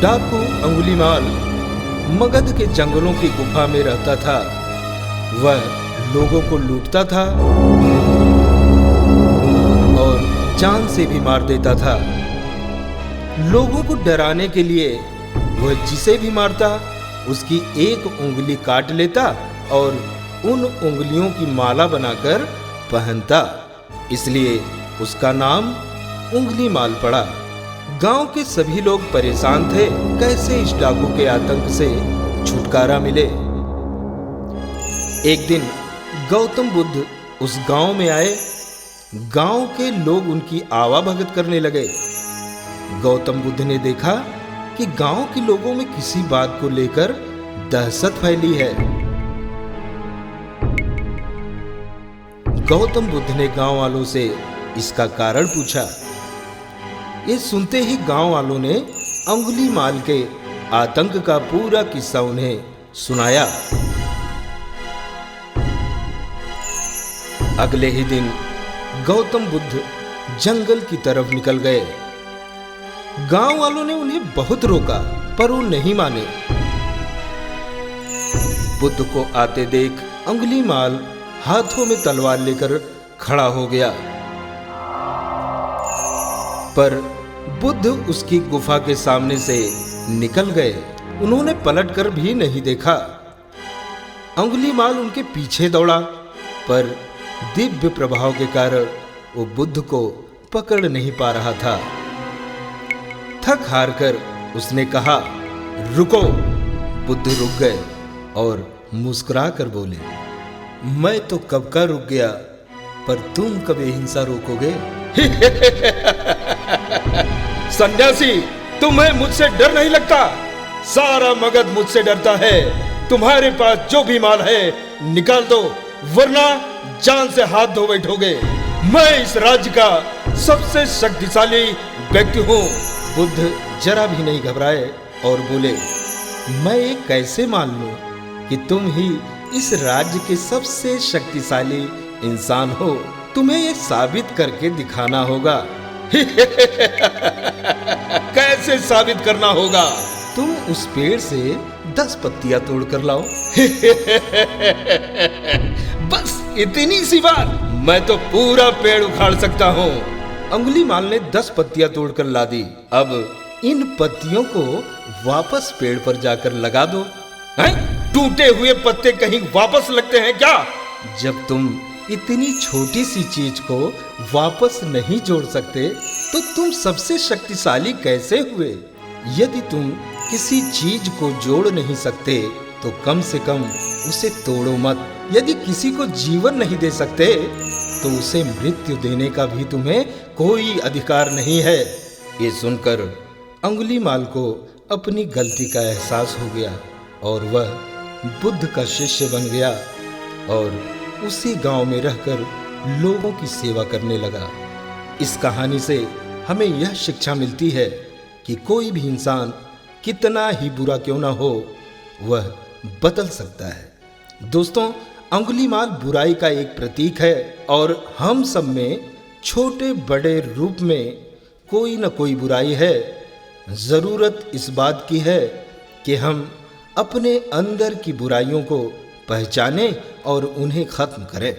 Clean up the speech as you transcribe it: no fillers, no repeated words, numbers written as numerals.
डाकू अंगुलीमाल मगध के जंगलों की गुफा में रहता था। वह लोगों को लूटता था और जान से भी मार देता था। लोगों को डराने के लिए वह जिसे भी मारता उसकी एक उंगली काट लेता और उन उंगलियों की माला बनाकर पहनता। इसलिए उसका नाम उंगलीमाल पड़ा। गांव के सभी लोग परेशान थे कैसे इस डाकू के आतंक से छुटकारा मिले। एक दिन गौतम बुद्ध उस गांव में आए। गांव के लोग उनकी आवाभगत करने लगे। गौतम बुद्ध ने देखा कि गांव के लोगों में किसी बात को लेकर दहशत फैली है। गौतम बुद्ध ने गांव वालों से इसका कारण पूछा। ये सुनते ही गांव वालों ने अंगुलीमाल के आतंक का पूरा किस्सा उन्हें सुनाया। अगले ही दिन गौतम बुद्ध जंगल की तरफ निकल गए। गांव वालों ने उन्हें बहुत रोका पर वो नहीं माने। बुद्ध को आते देख अंगुलीमाल हाथों में तलवार लेकर खड़ा हो गया, पर बुद्ध उसकी गुफा के सामने से निकल गए। उन्होंने पलटकर भी नहीं देखा। अंगुलीमाल उनके पीछे दौड़ा, पर दिव्य प्रभाव के कारण वो बुद्ध को पकड़ नहीं पा रहा था। थक हार कर उसने कहा, रुको। बुद्ध रुक गए और मुस्कुरा कर बोले, मैं तो कब का रुक गया, पर तुम कब ये हिंसा रोकोगे? सन्यासी, तुम्हें मुझसे डर नहीं लगता? सारा मगध मुझसे डरता है। तुम्हारे पास जो भी माल है निकाल दो, वरना जान से हाथ धो बैठोगे। मैं इस राज्य का सबसे शक्तिशाली व्यक्ति हूँ। बुद्ध जरा भी नहीं घबराए और बोले, मैं ये कैसे मान लूं कि तुम ही इस राज्य के सबसे शक्तिशाली इंसान हो? तुम्हें ये साबित करके दिखाना होगा। कैसे साबित करना होगा? तुम उस पेड़ से 10 पत्तियां तोड़ कर लाओ। बस इतनी सी बात? मैं तो पूरा पेड़ उखाड़ सकता हूँ। अंगुलीमाल ने 10 पत्तियां तोड़कर ला दी। अब इन पत्तियों को वापस पेड़ पर जाकर लगा दो। टूटे हुए पत्ते कहीं वापस लगते हैं क्या? जब तुम इतनी छोटी सी चीज को वापस नहीं जोड़ सकते तो तुम सबसे शक्तिशाली कैसे हुए? यदि तुम किसी चीज को जोड़ नहीं सकते तो कम से कम उसे तोड़ो मत। यदि किसी को जीवन नहीं दे सकते तो उसे मृत्यु देने का भी तुम्हें कोई अधिकार नहीं है। ये सुनकर अंगुलीमाल को अपनी गलती का एहसास हो गया और वह बुद्ध का शिष्य बन गया और उसी गांव में रहकर लोगों की सेवा करने लगा। इस कहानी से हमें यह शिक्षा मिलती है कि कोई भी इंसान कितना ही बुरा क्यों ना हो, वह बदल सकता है। दोस्तों, अंगुलीमाल बुराई का एक प्रतीक है और हम सब में छोटे बड़े रूप में कोई न कोई बुराई है। जरूरत इस बात की है कि हम अपने अंदर की बुराइयों को पहचानें और उन्हें खत्म करें।